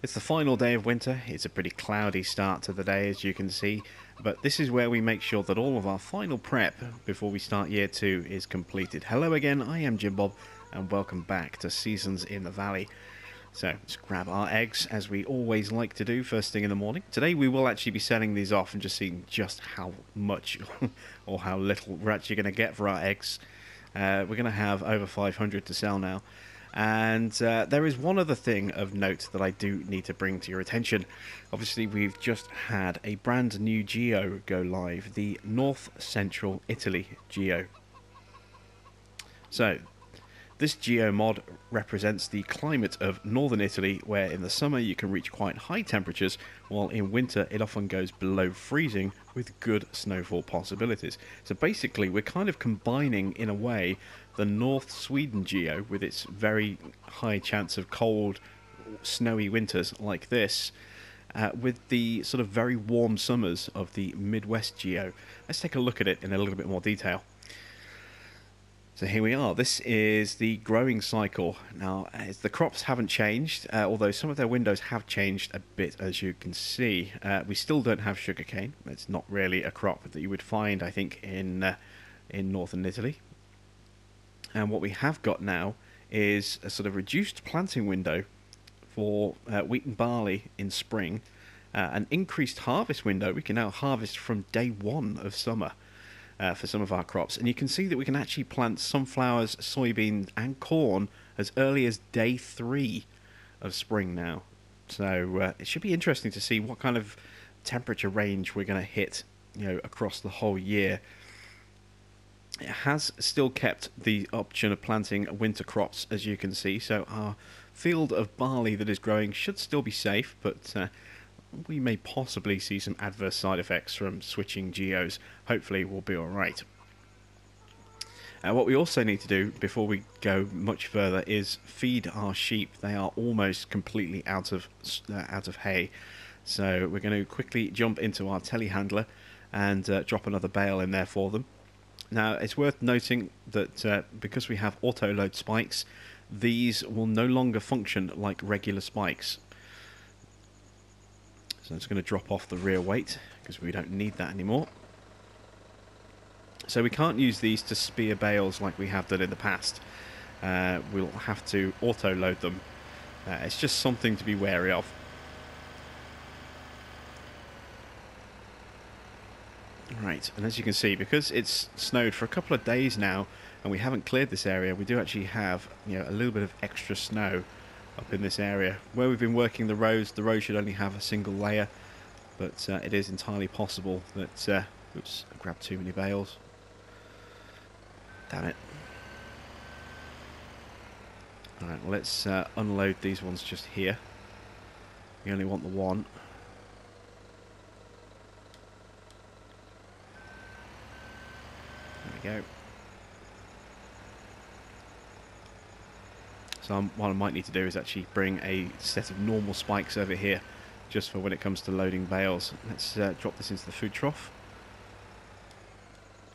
It's the final day of winter. It's a pretty cloudy start to the day, as you can see, but this is where we make sure that all of our final prep before we start year 2 is completed. Hello again, I am Jim Bob, and welcome back to Seasons in the Valley. So let's grab our eggs, as we always like to do first thing in the morning. Today we will actually be selling these off and just seeing just how much or how little we're actually going to get for our eggs. We're going to have over 500 to sell now. And there is one other thing of note that I do need to bring to your attention. Obviously, we've just had a brand new geo go live, the North Central Italy geo. So, this Geomod represents the climate of northern Italy, where in the summer you can reach quite high temperatures, while in winter it often goes below freezing with good snowfall possibilities. So basically we're kind of combining, in a way, the North Sweden geo with its very high chance of cold, snowy winters like this, with the sort of very warm summers of the Midwest geo. Let's take a look at it in a little bit more detail. So here we are. This is the growing cycle. Now, the crops haven't changed, although some of their windows have changed a bit, as you can see. We still don't have sugarcane. It's not really a crop that you would find, I think, in northern Italy. And what we have got now is a sort of reduced planting window for wheat and barley in spring, an increased harvest window. We can now harvest from day 1 of summer. For some of our crops, and you can see that we can actually plant sunflowers, soybeans and corn as early as day 3 of spring now. So it should be interesting to see what kind of temperature range we're going to hit, across the whole year. It has still kept the option of planting winter crops, as you can see, so our field of barley that is growing should still be safe, but we may possibly see some adverse side effects from switching geos. Hopefully we'll be alright. What we also need to do before we go much further is feed our sheep. They are almost completely out of hay, so we're going to quickly jump into our telehandler and drop another bale in there for them. Now, it's worth noting that because we have auto load spikes, these will no longer function like regular spikes. So I'm just going to drop off the rear weight because we don't need that anymore. So we can't use these to spear bales like we have done in the past. We'll have to auto load them. It's just something to be wary of. Right, and as you can see, because it's snowed for a couple of days now and we haven't cleared this area, we do actually have a little bit of extra snow up in this area. Where we've been working the road should only have a single layer, but it is entirely possible that oops, I grabbed too many bales. Damn it. Alright, well, let's unload these ones just here. We only want the one. There we go. So what I might need to do is actually bring a set of normal spikes over here, just for when it comes to loading bales. Let's drop this into the food trough.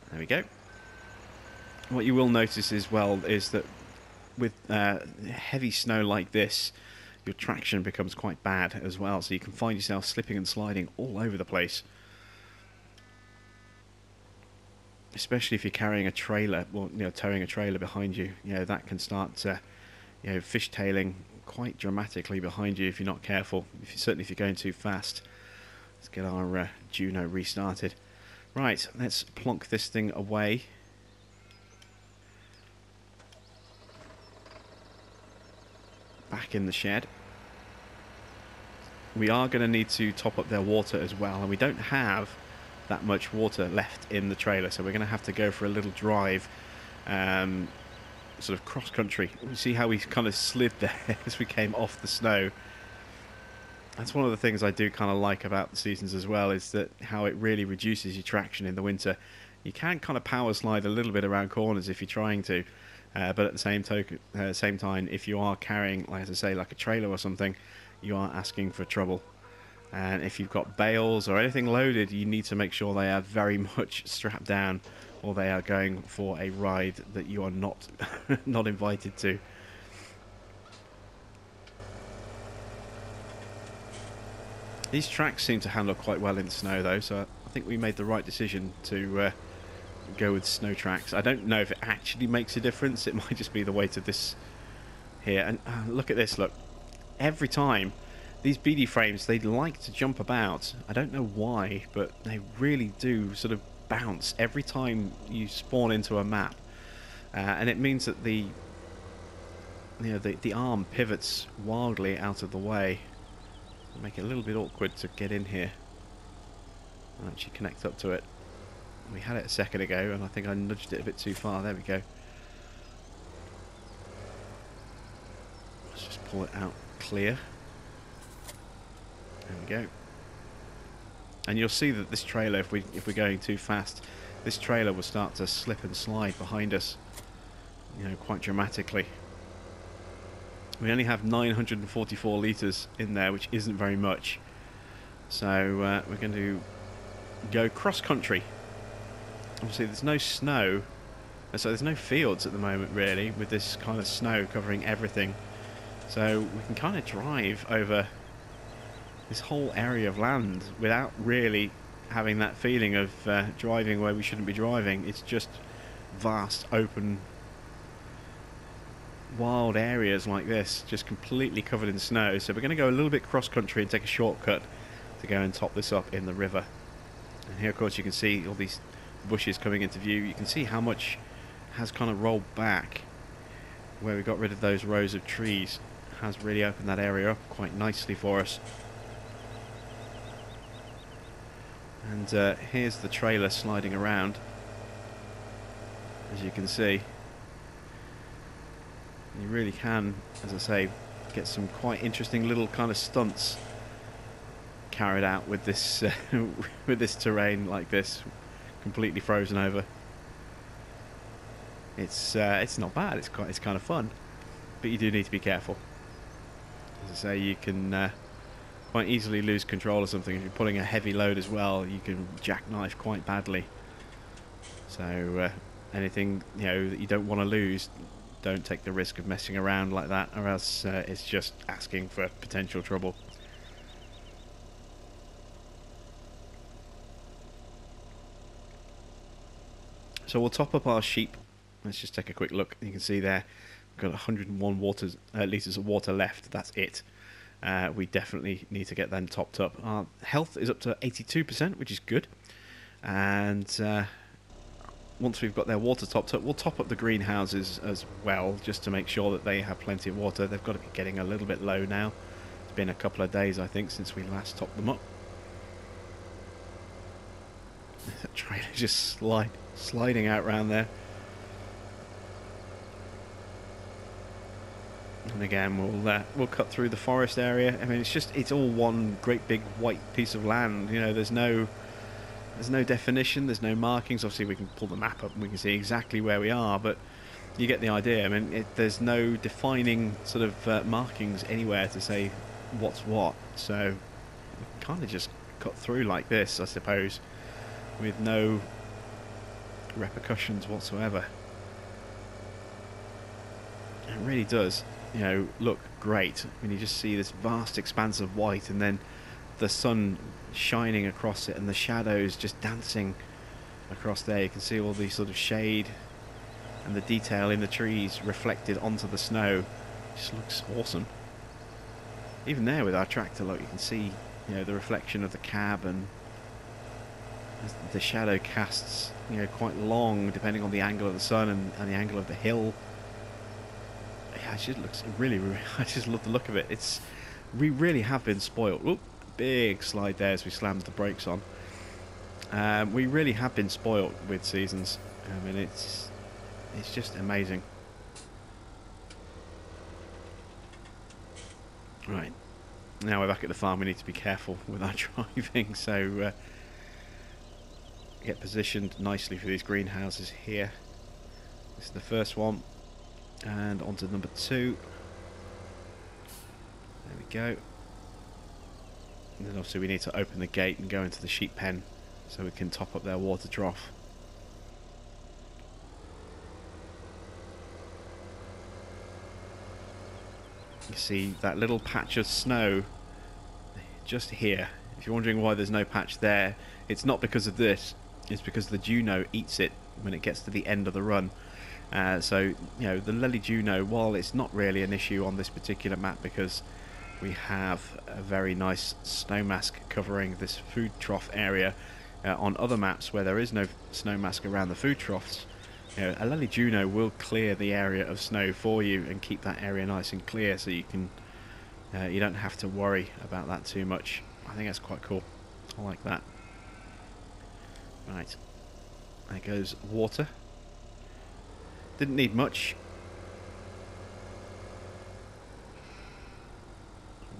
There we go. What you will notice as well is that with heavy snow like this, your traction becomes quite bad as well, so you can find yourself slipping and sliding all over the place. Especially if you're carrying a trailer, or towing a trailer behind you, that can start fishtailing quite dramatically behind you if you're not careful. Certainly if you're going too fast. Let's get our Juno restarted. Right, let's plonk this thing away. Back in the shed. We are going to need to top up their water as well, and we don't have that much water left in the trailer, so we're going to have to go for a little drive. Sort of cross country. You see how we kind of slid there as we came off the snow. That's one of the things I do kind of like about the seasons as well, is that how it really reduces your traction in the winter. You can kind of power slide a little bit around corners if you're trying to, but at the same time, if you are carrying, like I say, like a trailer or something, you are asking for trouble. And if you've got bales or anything loaded, you need to make sure they are very much strapped down, or they are going for a ride that you are not not invited to. These tracks seem to handle quite well in snow though, so I think we made the right decision to go with snow tracks. I don't know if it actually makes a difference. It might just be the weight of this here. And look at this, look. Every time, these BD frames, they like to jump about. I don't know why, but they really do sort of bounce every time you spawn into a map. And it means that the arm pivots wildly out of the way. It'll make it a little bit awkward to get in here and actually connect up to it. We had it a second ago, and I think I nudged it a bit too far. There we go. Let's just pull it out clear. There we go. And you'll see that this trailer, if we're going too fast, this trailer will start to slip and slide behind us, you know, quite dramatically. We only have 944 litres in there, which isn't very much. So we're going to go cross-country. Obviously there's no snow, so there's no fields at the moment really, with this kind of snow covering everything. So we can kind of drive over this whole area of land without really having that feeling of driving where we shouldn't be driving. It's just vast, open, wild areas like this, just completely covered in snow. So we're going to go a little bit cross-country and take a shortcut to go and top this up in the river. And here, of course, you can see all these bushes coming into view. You can see how much has kind of rolled back where we got rid of those rows of trees. Has really opened that area up quite nicely for us. And here's the trailer sliding around, as you can see. You really can, as I say, get some quite interesting little kind of stunts carried out with this with this terrain like this, completely frozen over. It's not bad. It's kind of fun, but you do need to be careful. As I say, you can quite easily lose control of something. If you're pulling a heavy load as well, you can jackknife quite badly. So anything that you don't want to lose, don't take the risk of messing around like that, or else it's just asking for potential trouble. So we'll top up our sheep. Let's just take a quick look. You can see there we've got 101 litres of water left. That's it. We definitely need to get them topped up. Our health is up to 82%, which is good. And once we've got their water topped up, we'll top up the greenhouses as well, just to make sure that they have plenty of water. They've got to be getting a little bit low now. It's been a couple of days, I think, since we last topped them up. That trailer just sliding out round there. And again, we'll cut through the forest area. I mean, it's all one great big white piece of land. You know, there's no definition, there's no markings. Obviously, we can pull the map up and we can see exactly where we are, but you get the idea. I mean, there's no defining sort of markings anywhere to say what's what. So we can kind of just cut through like this, I suppose, with no repercussions whatsoever. It really does, look great when you just see this vast expanse of white, and then the sun shining across it and the shadows just dancing across there. You can see all the sort of shade and the detail in the trees reflected onto the snow. It just looks awesome. Even there with our tractor, look, you can see the reflection of the cab, and the shadow casts quite long depending on the angle of the sun and the angle of the hill. Yeah, it just looks really, I just love the look of it. We really have been spoiled. Oop, big slide there as we slammed the brakes on. We really have been spoiled with seasons. I mean, it's just amazing. Right, now we're back at the farm. We need to be careful with our driving, so get positioned nicely for these greenhouses here. This is the first one, and on to number 2. There we go. And then obviously we need to open the gate and go into the sheep pen so we can top up their water trough. You see that little patch of snow just here. If you're wondering why there's no patch there, it's not because of this. It's because the Juno eats it when it gets to the end of the run. So, you know, the Lely Juno, while it's not really an issue on this particular map because we have a very nice snow mask covering this food trough area, on other maps where there is no snow mask around the food troughs, you know, a Lely Juno will clear the area of snow for you and keep that area nice and clear, so you can you don't have to worry about that too much. I think that's quite cool. I like that. Right, there goes water. Didn't need much.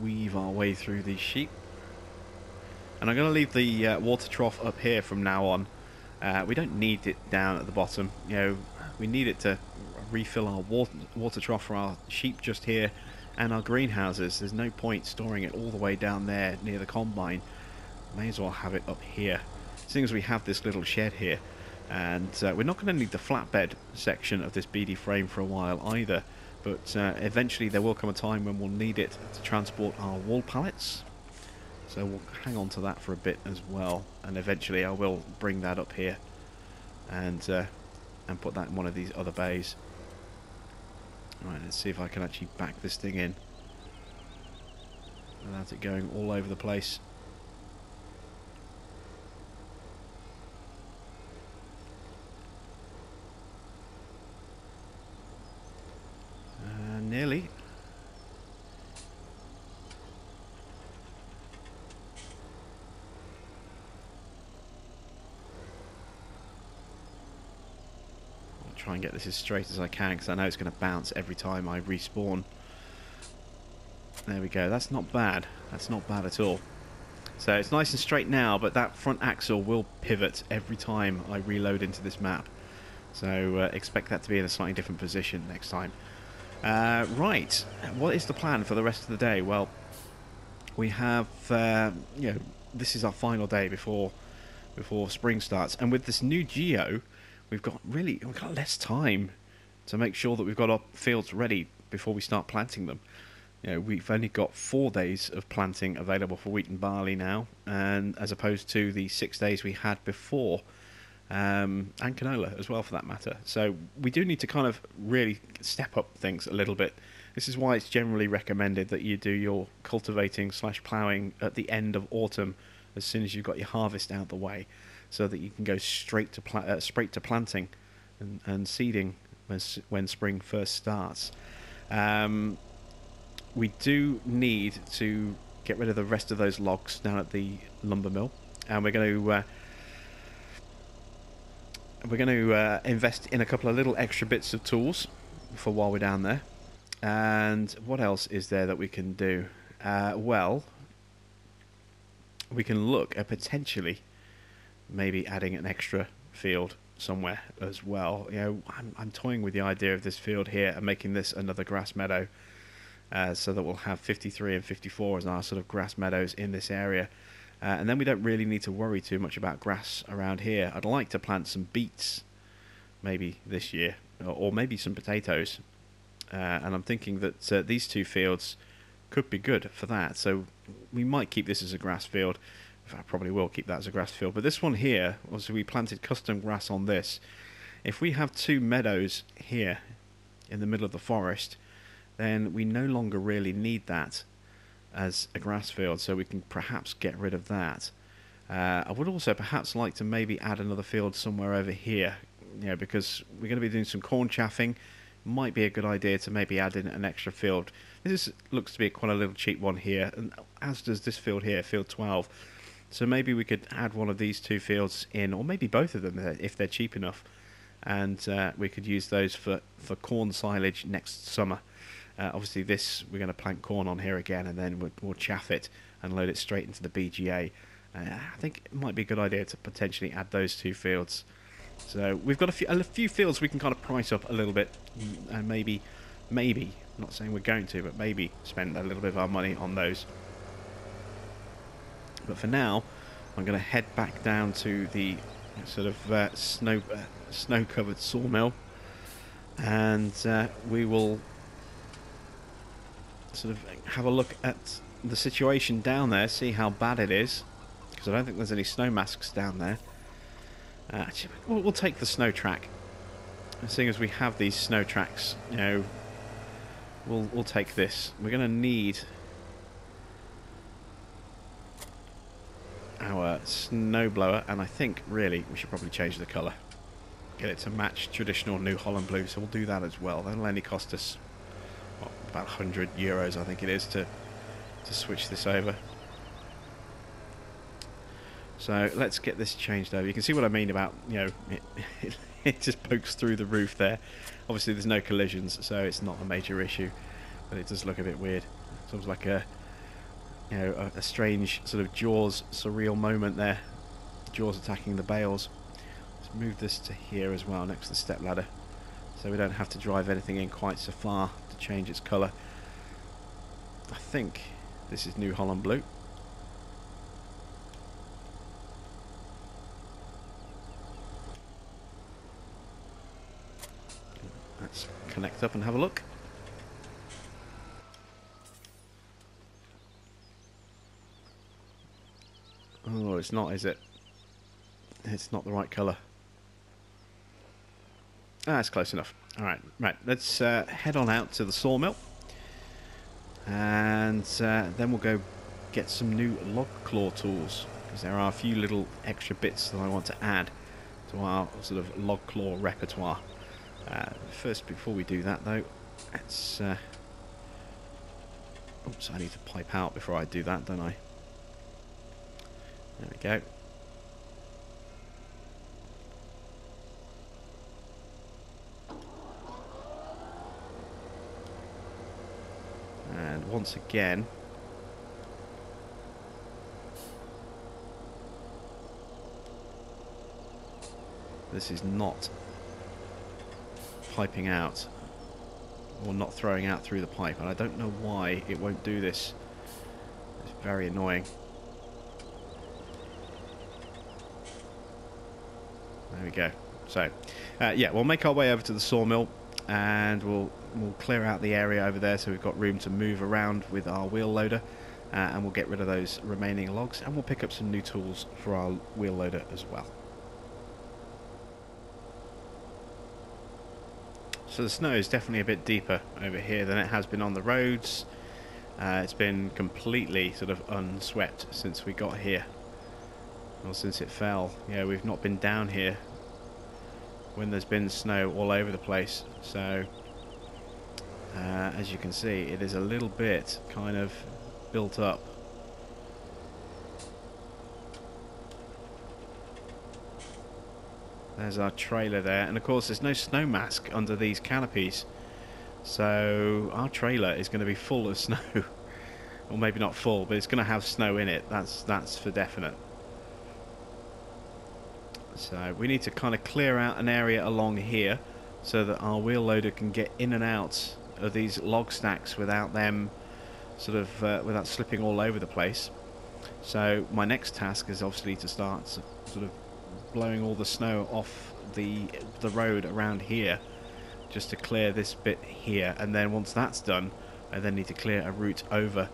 Weave our way through these sheep. And I'm going to leave the water trough up here from now on. We don't need it down at the bottom. You know, we need it to refill our water trough for our sheep just here and our greenhouses. There's no point storing it all the way down there near the combine. May as well have it up here. Seeing as we have this little shed here, and we're not going to need the flatbed section of this BD frame for a while either, but eventually there will come a time when we'll need it to transport our wall pallets. So we'll hang on to that for a bit as well, and eventually I will bring that up here and put that in one of these other bays. Right, let's see if I can actually back this thing in without it going all over the place. Nearly. I'll try and get this as straight as I can because I know it's going to bounce every time I respawn. There we go. That's not bad. That's not bad at all. So it's nice and straight now, but that front axle will pivot every time I reload into this map. So expect that to be in a slightly different position next time. Right, what is the plan for the rest of the day? Well, we have, you know, this is our final day before spring starts, and with this new Geo, we've got less time to make sure that we've got our fields ready before we start planting them. You know, we've only got 4 days of planting available for wheat and barley now, and as opposed to the 6 days we had before. And canola as well for that matter. So we do need to kind of really step up things a little bit. This is why it's generally recommended that you do your cultivating / ploughing at the end of autumn, as soon as you've got your harvest out the way, so that you can go straight to planting and seeding when spring first starts. We do need to get rid of the rest of those logs down at the lumber mill, and we're going to invest in a couple of little extra bits of tools for while we're down there. And what else is there that we can do? Well, we can look at potentially maybe adding an extra field somewhere as well. You know, I'm toying with the idea of this field here and making this another grass meadow, so that we'll have 53 and 54 as our sort of grass meadows in this area. And then we don't really need to worry too much about grass around here. I'd like to plant some beets maybe this year, or maybe some potatoes. And I'm thinking that these 2 fields could be good for that. So we might keep this as a grass field. In fact, I probably will keep that as a grass field. But this one here, obviously we planted custom grass on this. If we have 2 meadows here in the middle of the forest, then we no longer really need that as a grass field, so we can perhaps get rid of that. I would also perhaps like to maybe add another field somewhere over here, you know, because we're going to be doing some corn chaffing. Might be a good idea to maybe add in an extra field. This looks to be quite a little cheap one here, and as does this field here, field 12. So maybe we could add one of these 2 fields in, or maybe both of them if they're cheap enough, and we could use those for corn silage next summer. Obviously this, we're going to plant corn on here again, and then we'll chaff it and load it straight into the BGA. I think it might be a good idea to potentially add those 2 fields. So we've got a few fields we can kind of price up a little bit, and maybe, I'm not saying we're going to, but maybe spend a little bit of our money on those. But for now, I'm going to head back down to the sort of snow-covered sawmill, and we will sort of have a look at the situation down there, see how bad it is, because I don't think there's any snow masks down there. Actually, we'll take the snow track. Seeing as we have these snow tracks, you know, we'll take this. We're going to need our snowblower, and I think really we should probably change the colour. Get it to match traditional New Holland blue, so we'll do that as well. That'll only cost us what, about €100, I think it is, to switch this over. So let's get this changed over. You can see what I mean about, you know, it just pokes through the roof there. Obviously there's no collisions, so it's not a major issue, but it does look a bit weird. It's almost like a, you know, a strange sort of Jaws surreal moment there. Jaws attacking the bales. Let's move this to here as well, next to the step ladder, so we don't have to drive anything in quite so far to change its colour. I think this is New Holland blue. Let's connect up and have a look. Oh, it's not, is it? It's not the right colour. Ah, it's close enough. Alright, right, let's head on out to the sawmill. And then we'll go get some new log claw tools, because there are a few little extra bits that I want to add to our sort of log claw repertoire. First, before we do that though, let's... oops, I need to pipe out before I do that, don't I? There we go. And once again, this is not piping out, or not throwing out through the pipe, and I don't know why it won't do this. It's very annoying. There we go. So, yeah, we'll make our way over to the sawmill, and we'll clear out the area over there so we've got room to move around with our wheel loader, and we'll get rid of those remaining logs, and we'll pick up some new tools for our wheel loader as well. So the snow is definitely a bit deeper over here than it has been on the roads. It's been completely sort of unswept since we got here, or since it fell. Yeah, we've not been down here when there's been snow all over the place. So as you can see, it is a little bit kind of built up. There's our trailer there, and of course there's no snow mask under these canopies, so our trailer is going to be full of snow. Or maybe not full, but it's going to have snow in it, that's for definite. So we need to kind of clear out an area along here so that our wheel loader can get in and out of these log stacks without them sort of without slipping all over the place. So my next task is obviously to start sort of blowing all the snow off the road around here, just to clear this bit here, and then once that's done I then need to clear a route over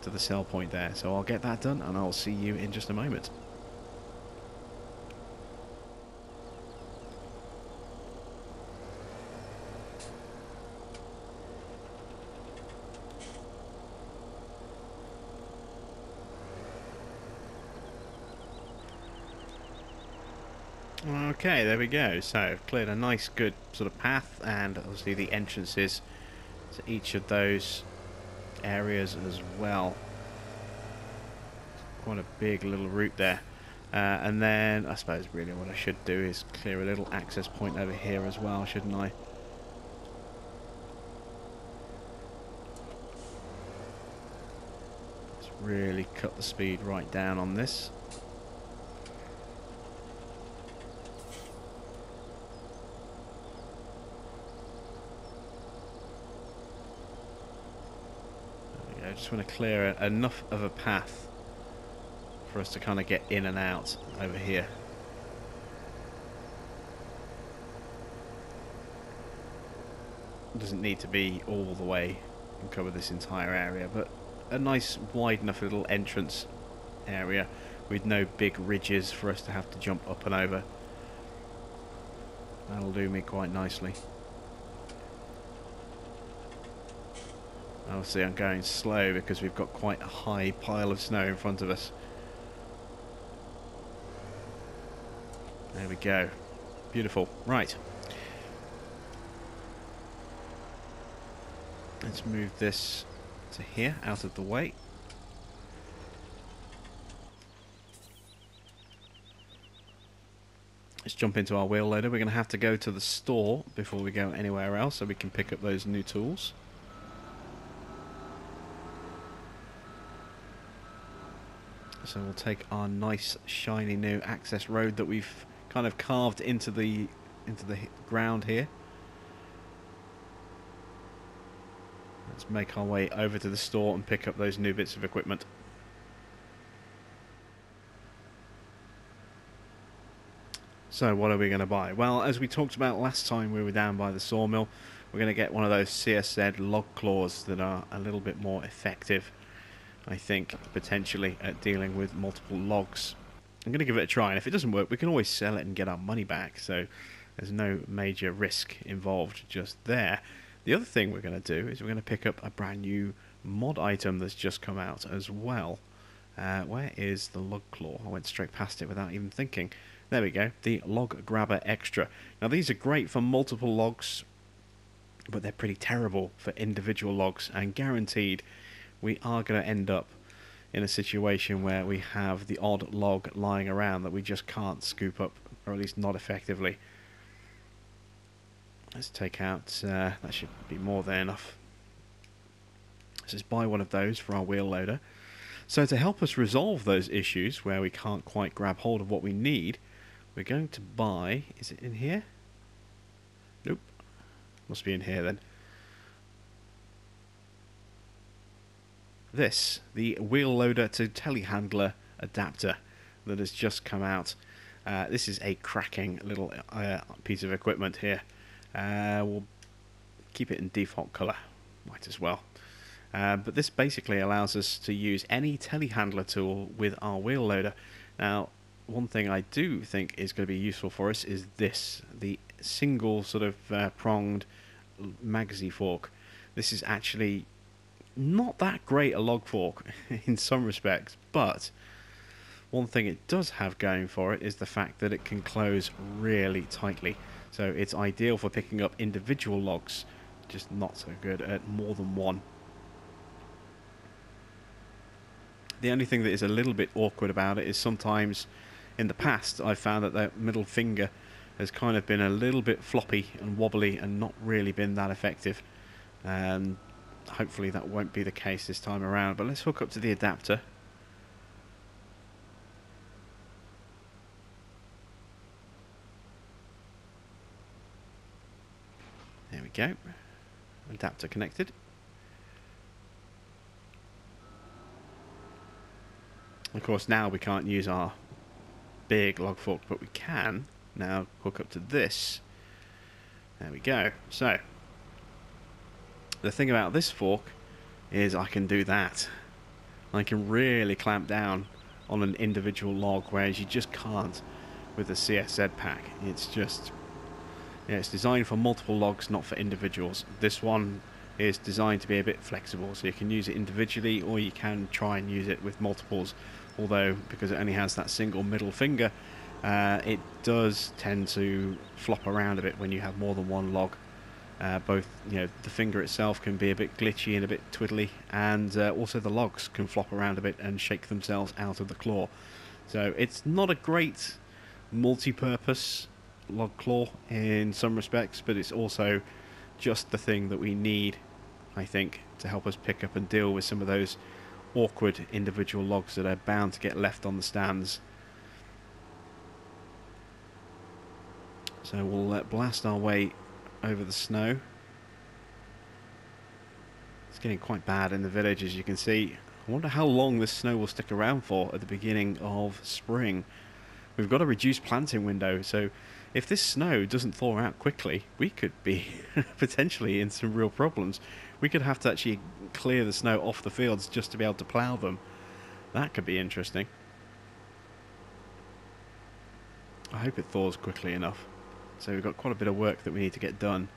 to the sell point there. So I'll get that done and I'll see you in just a moment. Okay, there we go. So I've cleared a nice good sort of path, and obviously the entrances to each of those areas as well. Quite a big little route there. And then I suppose really what I should do is clear a little access point over here as well, shouldn't I? Let's really cut the speed right down on this. I just want to clear enough of a path for us to kind of get in and out over here. It doesn't need to be all the way and cover this entire area, but a nice wide enough little entrance area with no big ridges for us to have to jump up and over. That'll do me quite nicely. Obviously I'm going slow because we've got quite a high pile of snow in front of us. There we go. Beautiful. Right. Let's move this to here, out of the way. Let's jump into our wheel loader. We're going to have to go to the store before we go anywhere else so we can pick up those new tools. So we'll take our nice shiny new access road that we've kind of carved into the ground here. Let's make our way over to the store and pick up those new bits of equipment. So what are we going to buy? Well, as we talked about last time we were down by the sawmill, we're going to get one of those CSZ log claws that are a little bit more effective, I think, potentially at dealing with multiple logs. I'm going to give it a try, and if it doesn't work, we can always sell it and get our money back, so there's no major risk involved just there. The other thing we're going to do is we're going to pick up a brand new mod item that's just come out as well. Where is the log claw? I went straight past it without even thinking. There we go, the Log Grabber Extra. Now these are great for multiple logs, but they're pretty terrible for individual logs, and guaranteed we are going to end up in a situation where we have the odd log lying around that we just can't scoop up, or at least not effectively. Let's take out, that should be more than enough. Let's just buy one of those for our wheel loader. So to help us resolve those issues where we can't quite grab hold of what we need, we're going to buy, is it in here? Nope, must be in here then. This, the wheel loader to telehandler adapter that has just come out. This is a cracking little piece of equipment here. We'll keep it in default colour, might as well. But this basically allows us to use any telehandler tool with our wheel loader. Now, one thing I do think is going to be useful for us is this, the single sort of pronged magazine fork. This is actually not that great a log fork in some respects, but one thing it does have going for it is the fact that it can close really tightly. So it's ideal for picking up individual logs, just not so good at more than one. The only thing that is a little bit awkward about it is sometimes in the past I've found that the middle finger has kind of been a little bit floppy and wobbly and not really been that effective. Hopefully that won't be the case this time around, but let's hook up to the adapter. There we go. Adapter connected. Of course now we can't use our big log fork, but we can now hook up to this. There we go. So the thing about this fork is I can do that. I can really clamp down on an individual log, whereas you just can't with the CSZ pack. It's just, yeah, it's designed for multiple logs, not for individuals. This one is designed to be a bit flexible, so you can use it individually or you can try and use it with multiples, although because it only has that single middle finger, it does tend to flop around a bit when you have more than one log. Both, you know, the finger itself can be a bit glitchy and a bit twiddly, and also the logs can flop around a bit and shake themselves out of the claw. So it's not a great multi-purpose log claw in some respects, but it's also just the thing that we need, I think, to help us pick up and deal with some of those awkward individual logs that are bound to get left on the stands. So we'll blast our way over the snow. It's getting quite bad in the village, as you can see. I wonder how long this snow will stick around for at the beginning of spring. We've got a reduced planting window, so if this snow doesn't thaw out quickly, we could be potentially in some real problems. We could have to actually clear the snow off the fields just to be able to plough them. That could be interesting. I hope it thaws quickly enough. So we've got quite a bit of work that we need to get done.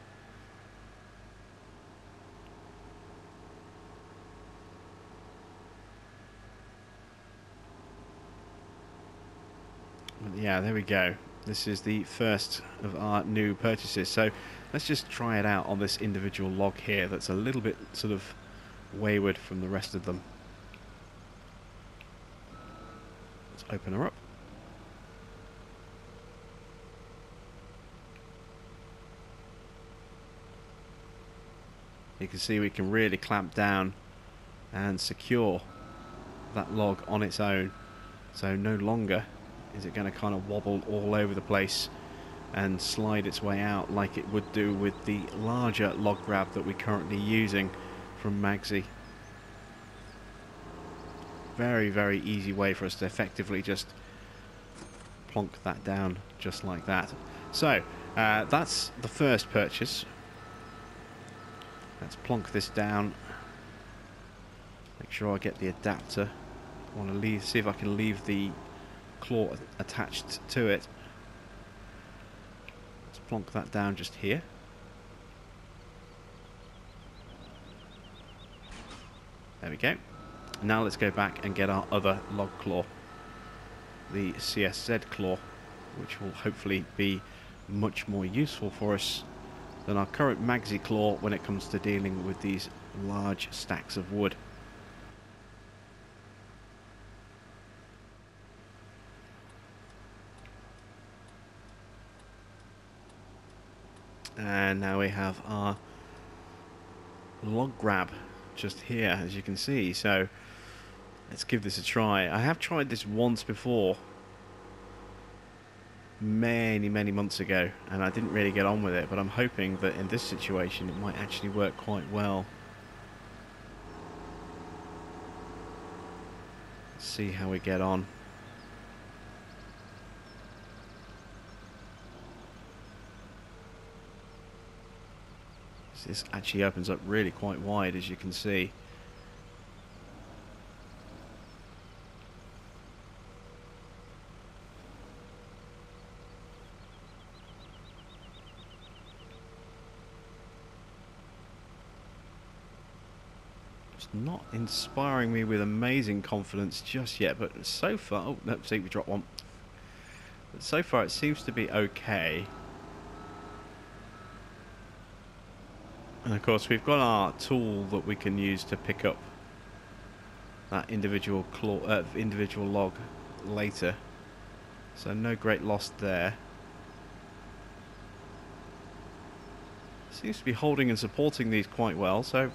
But yeah, there we go. This is the first of our new purchases. So let's just try it out on this individual log here that's a little bit sort of wayward from the rest of them. Let's open her up. You can see we can really clamp down and secure that log on its own. So no longer is it going to kind of wobble all over the place and slide its way out like it would do with the larger log grab that we're currently using from Magzi. Very, very easy way for us to effectively just plonk that down just like that. So that's the first purchase. Let's plonk this down. Make sure I get the adapter. I want to see if I can leave the claw attached to it. Let's plonk that down just here. There we go. Now let's go back and get our other log claw, the CSZ claw, which will hopefully be much more useful for us than our current Magzi claw when it comes to dealing with these large stacks of wood. And now we have our log grab just here, as you can see. So let's give this a try. I have tried this once before, many months ago, and I didn't really get on with it, but I'm hoping that in this situation it might actually work quite well. Let's see how we get on. This actually opens up really quite wide, as you can see. It's not inspiring me with amazing confidence just yet, but so far... Oh, no, see, we dropped one. But so far it seems to be okay. And of course we've got our tool that we can use to pick up that individual individual log later. So no great loss there. Seems to be holding and supporting these quite well, so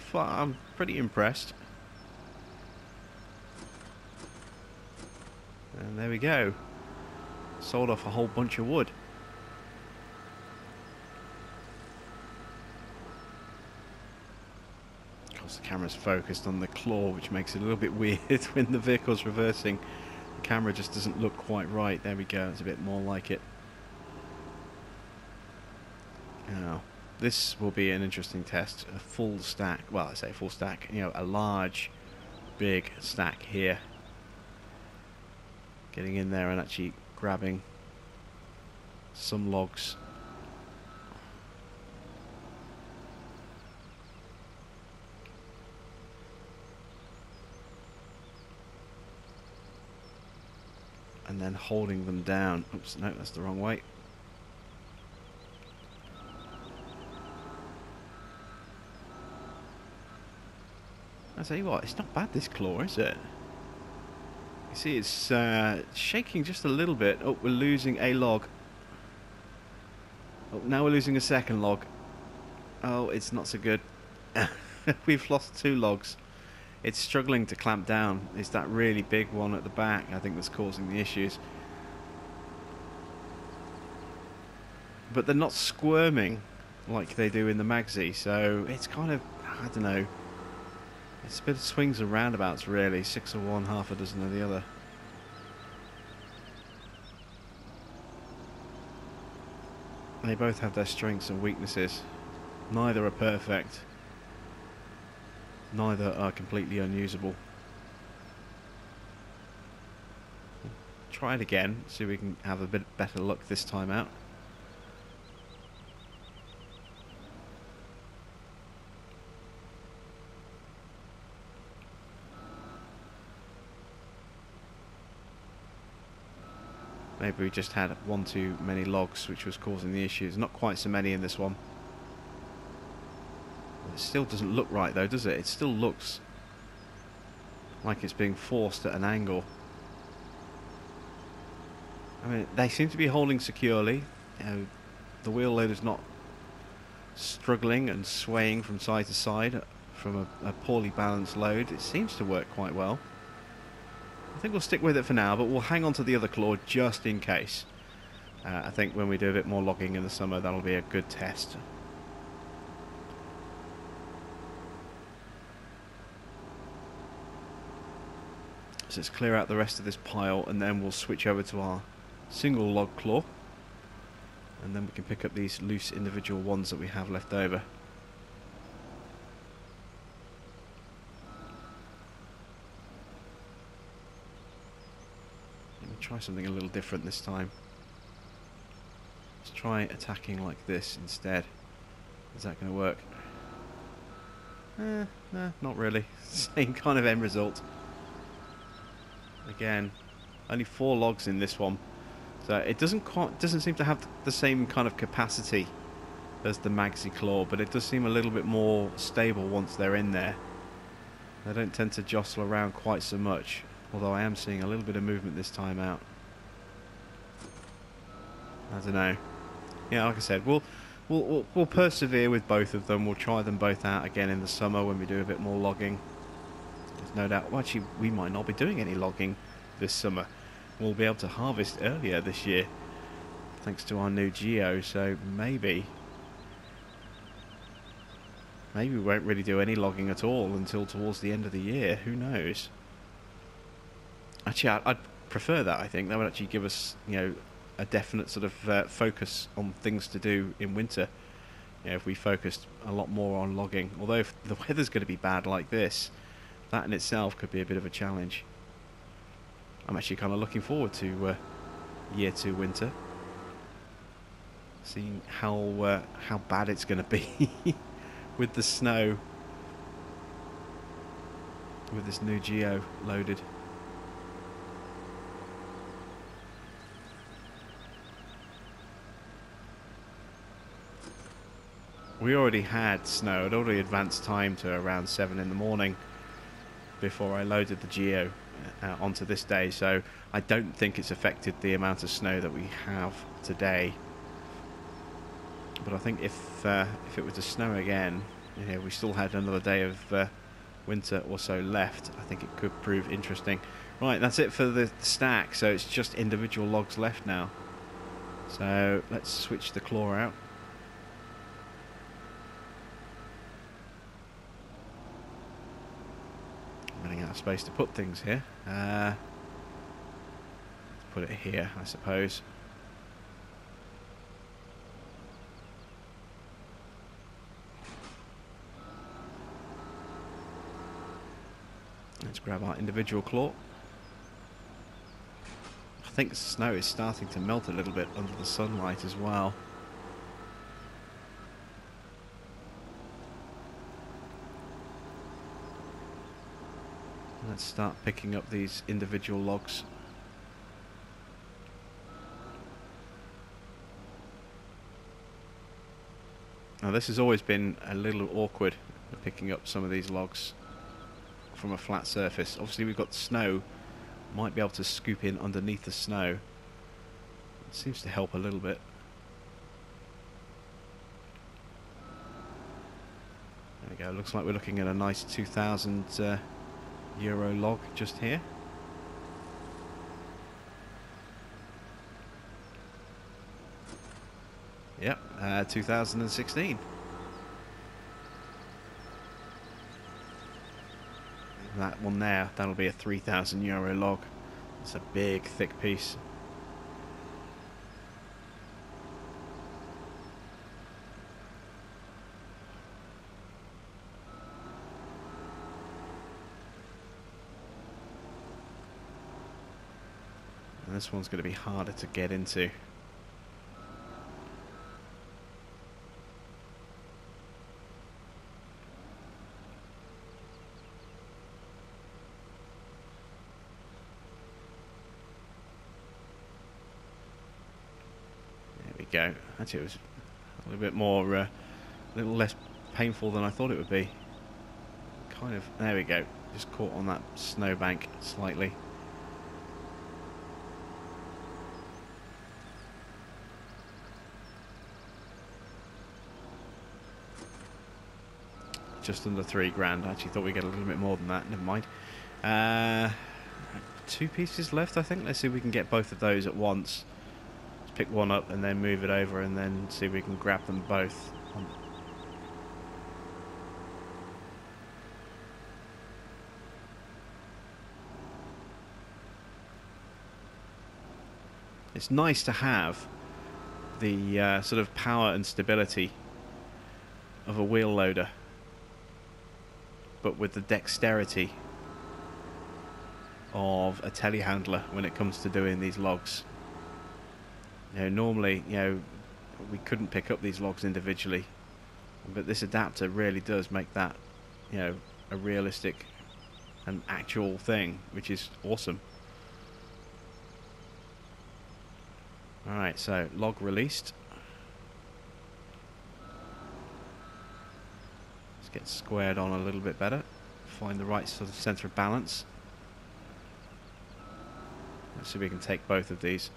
far I'm pretty impressed. And there we go. Sold off a whole bunch of wood. The camera's focused on the claw, which makes it a little bit weird when the vehicle's reversing. The camera just doesn't look quite right. There we go, it's a bit more like it. Now, this will be an interesting test. A full stack, well, I say full stack, you know, a large, big stack here. Getting in there and actually grabbing some logs. And then holding them down. Oops, no, that's the wrong way. I tell you what, it's not bad, this claw, is it? You see, it's shaking just a little bit. Oh, we're losing a log. Oh, now we're losing a second log. Oh, it's not so good. We've lost 2 logs. It's struggling to clamp down. It's that really big one at the back, I think, that's causing the issues. But they're not squirming like they do in the Magzi, so it's kind of, I don't know. It's a bit of swings and roundabouts, really. 6 of one, half a dozen of the other. They both have their strengths and weaknesses. Neither are perfect. Neither are completely unusable. try it again, see if we can have a bit better luck this time out. Maybe we just had one too many logs which was causing the issues. Not quite so many in this one. It still doesn't look right though, does it? It still looks like it's being forced at an angle. I mean, they seem to be holding securely. You know, the wheel loader's not struggling and swaying from side to side from a poorly balanced load. It seems to work quite well. I think we'll stick with it for now, but we'll hang on to the other claw just in case. I think when we do a bit more logging in the summer, that'll be a good test. So let's clear out the rest of this pile, and then we'll switch over to our single log claw, and then we can pick up these loose individual ones that we have left over. Try something a little different this time. Let's try attacking like this instead. Is that going to work? No, not really. Same kind of end result. Again, only 4 logs in this one, so it doesn't seem to have the same kind of capacity as the Maxi Claw, but it does seem a little bit more stable once they're in there. They don't tend to jostle around quite so much. Although I am seeing a little bit of movement this time out. I don't know. Yeah, like I said, we'll persevere with both of them. We'll try them both out again in the summer when we do a bit more logging. There's no doubt. Well, actually, we might not be doing any logging this summer. We'll be able to harvest earlier this year, thanks to our new Geo. So maybe we won't really do any logging at all until towards the end of the year. Who knows? Actually, I'd prefer that. I think that would actually give us, you know, a definite sort of focus on things to do in winter. You know, if we focused a lot more on logging. Although if the weather's going to be bad like this, that in itself could be a bit of a challenge. I'm actually kind of looking forward to year 2 winter, seeing how bad it's going to be with the snow, with this new Geo loaded. We already had snow. I'd already advanced time to around 7 in the morning before I loaded the Geo onto this day, so I don't think it's affected the amount of snow that we have today. But I think if it were to snow again, you know, we still had another day of winter or so left, I think it could prove interesting. Right, that's it for the stack, so it's just individual logs left now. So let's switch the claw out. Running out of space to put things here. Let's put it here, I suppose. Let's grab our individual claw. I think the snow is starting to melt a little bit under the sunlight as well. Let's start picking up these individual logs. Now this has always been a little awkward, picking up some of these logs from a flat surface. Obviously we've got snow, might be able to scoop in underneath the snow. It seems to help a little bit. There we go, looks like we're looking at a nice 2,000 euro log just here. Yep, 2016. That one there, that'll be a 3,000 euro log. It's a big, thick piece. And this one's going to be harder to get into. There we go. Actually, it was a little bit more, a little less painful than I thought it would be. Kind of, there we go. Just caught on that snowbank slightly. Just under £3 grand. I actually thought we'd get a little bit more than that. Never mind. 2 pieces left, I think. Let's see if we can get both of those at once. Let's pick one up and then move it over and then see if we can grab them both. It's nice to have the sort of power and stability of a wheel loader, but with the dexterity of a telehandler when it comes to doing these logs. Normally, we couldn't pick up these logs individually, but this adapter really does make that, a realistic and actual thing, which is awesome. Alright, so log released. Let's get squared on a little bit better. Find the right sort of centre of balance. Let's see if we can take both of these.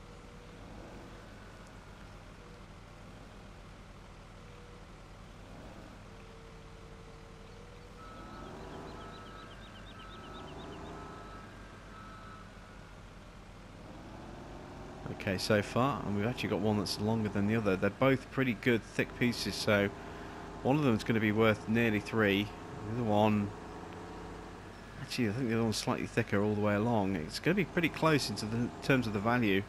Okay, so far, and we've actually got one that's longer than the other. They're both pretty good thick pieces, so one of them is going to be worth nearly 3. The other one, actually I think the other one's slightly thicker all the way along. It's going to be pretty close into the terms of the value.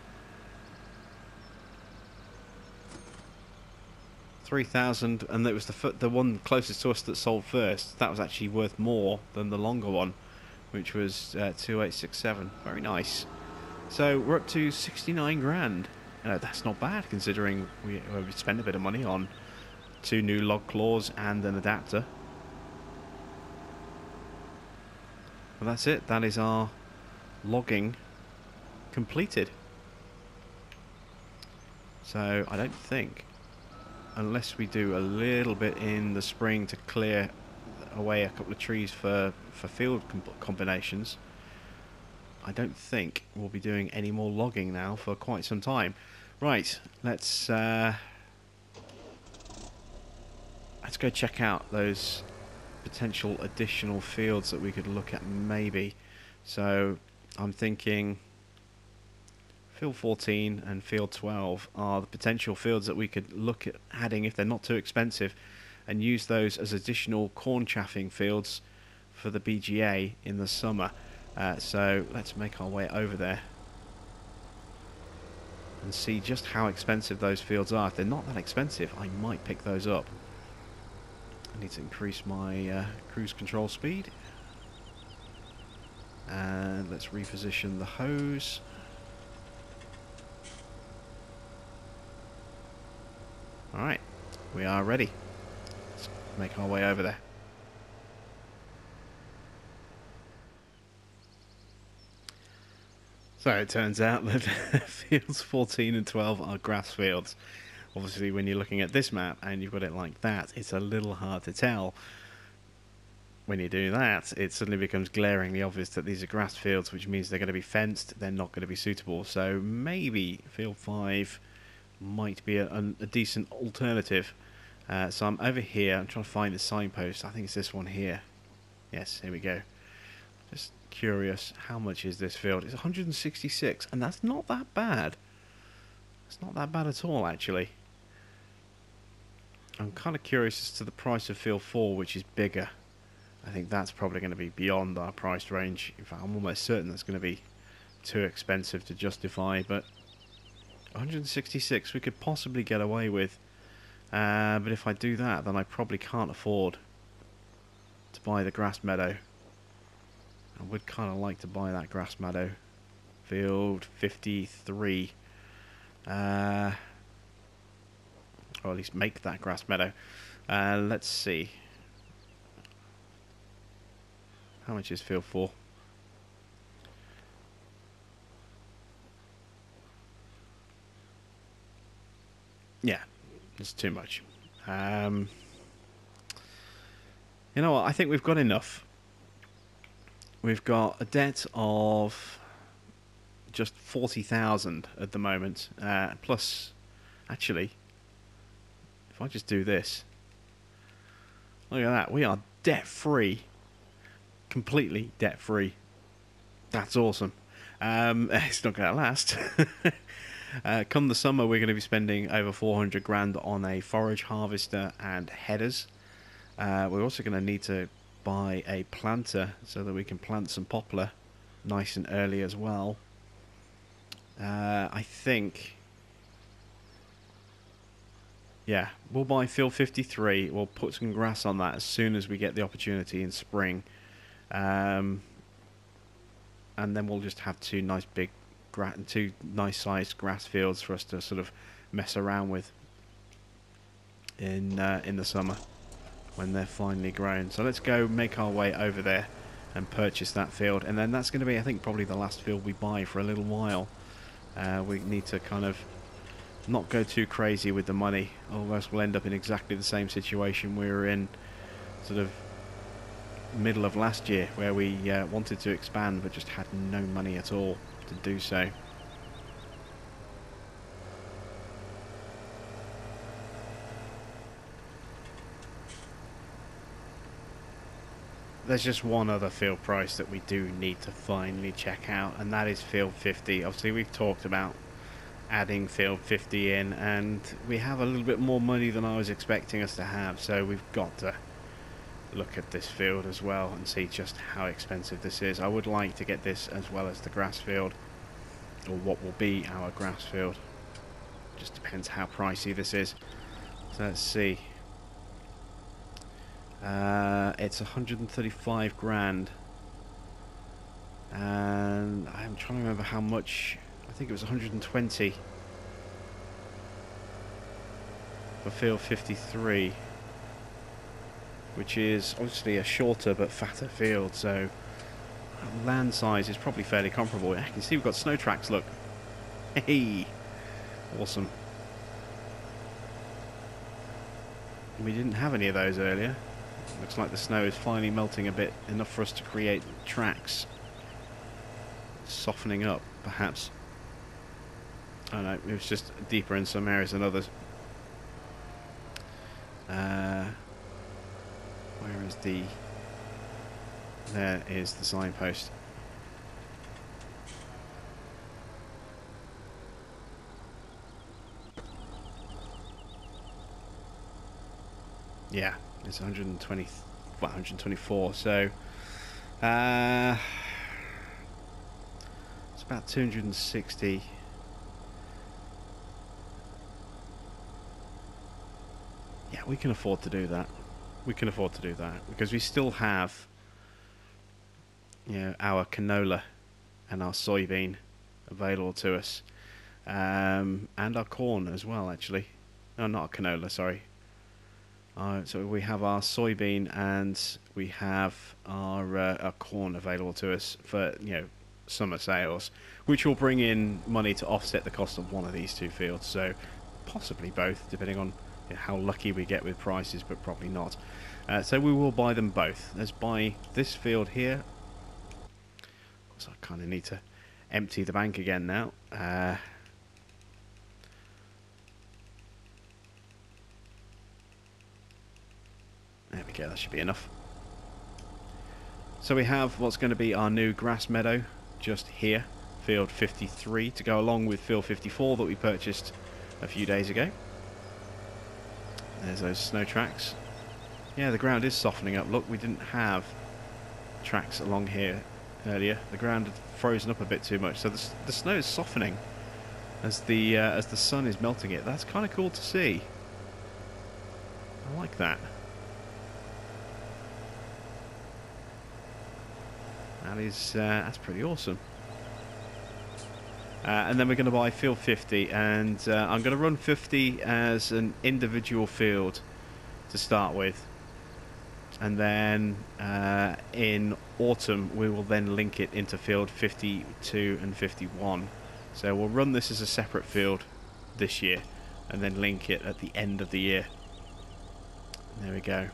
3,000, and it was the one closest to us that sold first. That was actually worth more than the longer one, which was 2,867. Very nice. So we're up to 69 grand. That's not bad considering we spent a bit of money on 2 new log claws and an adapter. Well, that's it. That is our logging completed. So I don't think, unless we do a little bit in the spring to clear away a couple of trees for field combinations, I don't think we'll be doing any more logging now for quite some time. Right, let's go check out those potential additional fields that we could look at maybe. So I'm thinking field 14 and field 12 are the potential fields that we could look at adding if they're not too expensive, and use those as additional corn chaffing fields for the BGA in the summer. So let's make our way over there and see just how expensive those fields are. If they're not that expensive, I might pick those up. I need to increase my cruise control speed. And let's reposition the hose. Alright, we are ready. Let's make our way over there. So it turns out that fields 14 and 12 are grass fields. Obviously when you're looking at this map and you've got it like that, it's a little hard to tell. When you do that, it suddenly becomes glaringly obvious that these are grass fields, which means they're going to be fenced, they're not going to be suitable. So maybe field 5 might be a decent alternative. So I'm over here, I'm trying to find the signpost. I think it's this one here. Yes, here we go. Just curious, how much is this field? It's 166, and that's not that bad. It's not that bad at all, actually. I'm kind of curious as to the price of field 4, which is bigger. I think that's probably going to be beyond our price range. In fact, I'm almost certain that's going to be too expensive to justify, but 166 we could possibly get away with. But if I do that, then I probably can't afford to buy the grass meadow. I would kind of like to buy that grass meadow. Field 53. Or at least make that grass meadow. Let's see. How much is field 4? Yeah, it's too much. You know what? I think we've got enough. We've got a debt of just 40,000 at the moment. Plus, actually, if I just do this, look at that. We are debt free. Completely debt free. That's awesome. It's not going to last. Come the summer, we're going to be spending over 400 grand on a forage harvester and headers. We're also going to need to buy a planter so that we can plant some poplar nice and early as well. I think, yeah, we'll buy field 53. We'll put some grass on that as soon as we get the opportunity in spring. And then we'll just have two nice sized grass fields for us to sort of mess around with in the summer when they're finally grown. So let's go make our way over there and purchase that field, and then that's going to be, I think, probably the last field we buy for a little while. We need to kind of not go too crazy with the money, or else we'll end up in exactly the same situation we were in sort of middle of last year, where we wanted to expand but just had no money at all to do so. There's just one other field price that we do need to finally check out, and that is field 50. Obviously we've talked about adding field 50 in, and we have a little bit more money than I was expecting us to have, so we've got to look at this field as well and see just how expensive this is. I would like to get this as well as the grass field, or what will be our grass field. Just depends how pricey this is. So let's see. It's 135 grand, and I'm trying to remember how much. I think it was 120 for field 53, which is obviously a shorter but fatter field, so land size is probably fairly comparable. You can see we've got snow tracks, look. Hey, awesome. We didn't have any of those earlier. Looks like the snow is finally melting a bit, enough for us to create tracks. Softening up, perhaps. I don't know, it was just deeper in some areas than others. Where is the... There is the signpost. Yeah, it's 120, well, 124, so it's about 260. Yeah, we can afford to do that. We can afford to do that because we still have, you know, our canola and our soybean available to us, and our corn as well. Actually, no, not our canola. Sorry. So we have our soybean and we have our corn available to us for, you know, summer sales, which will bring in money to offset the cost of one of these two fields. So possibly both, depending on, you know, how lucky we get with prices, but probably not. So we will buy them both. Let's buy this field here. So I kind of need to empty the bank again now. There we go, that should be enough. So we have what's going to be our new grass meadow just here, field 53, to go along with field 54 that we purchased a few days ago. There's those snow tracks. Yeah, the ground is softening up. Look, we didn't have tracks along here earlier. The ground had frozen up a bit too much, so the snow is softening as the sun is melting it. That's kind of cool to see. I like that. That is that's pretty awesome. And then we're going to buy field 50, and I'm going to run 50 as an individual field to start with. And then in autumn we will then link it into field 52 and 51. So we'll run this as a separate field this year and then link it at the end of the year. There we go.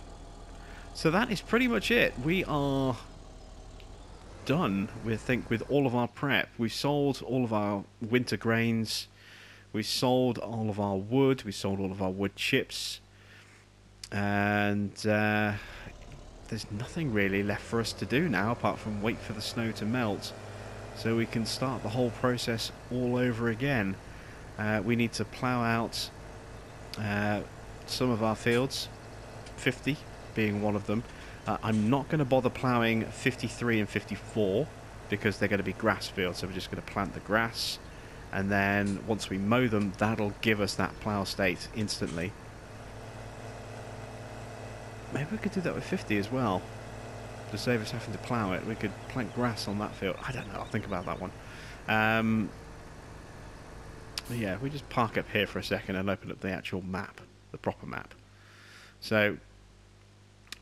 So that is pretty much it. We are done, we think, with all of our prep. We sold all of our winter grains, we sold all of our wood, we sold all of our wood chips, and there's nothing really left for us to do now apart from wait for the snow to melt so we can start the whole process all over again. We need to plough out some of our fields, 50 being one of them. I'm not going to bother ploughing 53 and 54 because they're going to be grass fields, so we're just going to plant the grass, and then once we mow them, that'll give us that plough state instantly. Maybe we could do that with 50 as well, to save us having to plough it. We could plant grass on that field. I don't know, I'll think about that one. But yeah, we just park up here for a second and open up the actual map, the proper map. So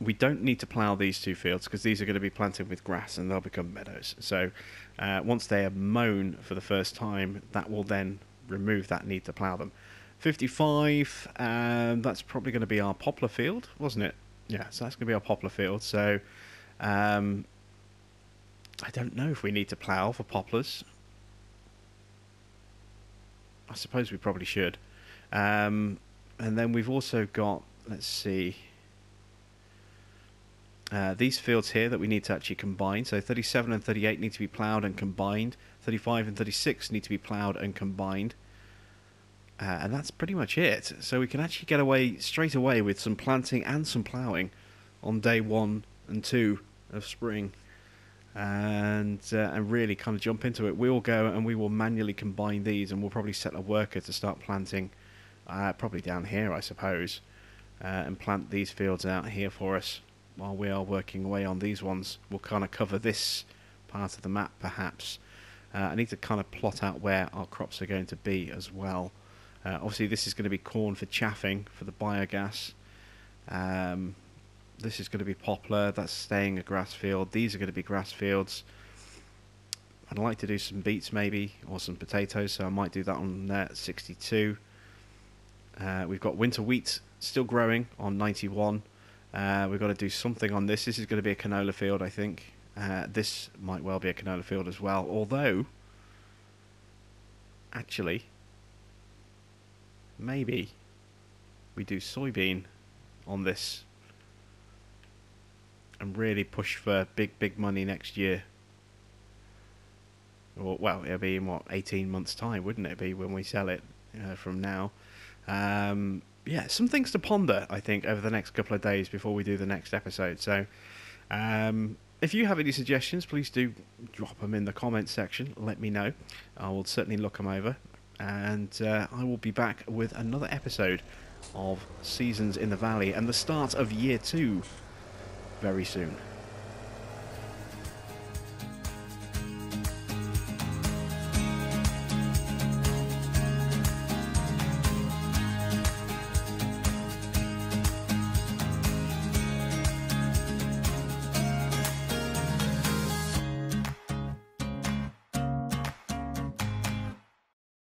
we don't need to plough these two fields because these are going to be planted with grass and they'll become meadows. So once they are mown for the first time, that will then remove that need to plough them. 55, that's probably going to be our poplar field, wasn't it? Yeah, so that's going to be our poplar field. So I don't know if we need to plough for poplars. I suppose we probably should. And then we've also got, let's see, these fields here that we need to actually combine. So 37 and 38 need to be ploughed and combined. 35 and 36 need to be ploughed and combined. And that's pretty much it. So we can actually get away straight away with some planting and some ploughing on day 1 and 2 of spring. And really kind of jump into it. We'll go and we will manually combine these, and we'll probably set a worker to start planting probably down here, I suppose, and plant these fields out here for us while we are working away on these ones. We'll kind of cover this part of the map perhaps. I need to kind of plot out where our crops are going to be as well. Obviously this is going to be corn for chaffing for the biogas. This is going to be poplar, that's staying a grass field. These are going to be grass fields. I'd like to do some beets maybe, or some potatoes, so I might do that on there at 62. We've got winter wheat still growing on 91. We've got to do something on this. This is going to be a canola field, I think. This might well be a canola field as well, although actually maybe we do soybean on this and really push for big money next year. Or, well, it'll be in what, 18 months time, wouldn't it be, when we sell it from now. Yeah, some things to ponder, I think, over the next couple of days before we do the next episode. So if you have any suggestions, please do drop them in the comments section. Let me know. I will certainly look them over. And I will be back with another episode of Seasons in the Valley and the start of Year 2 very soon.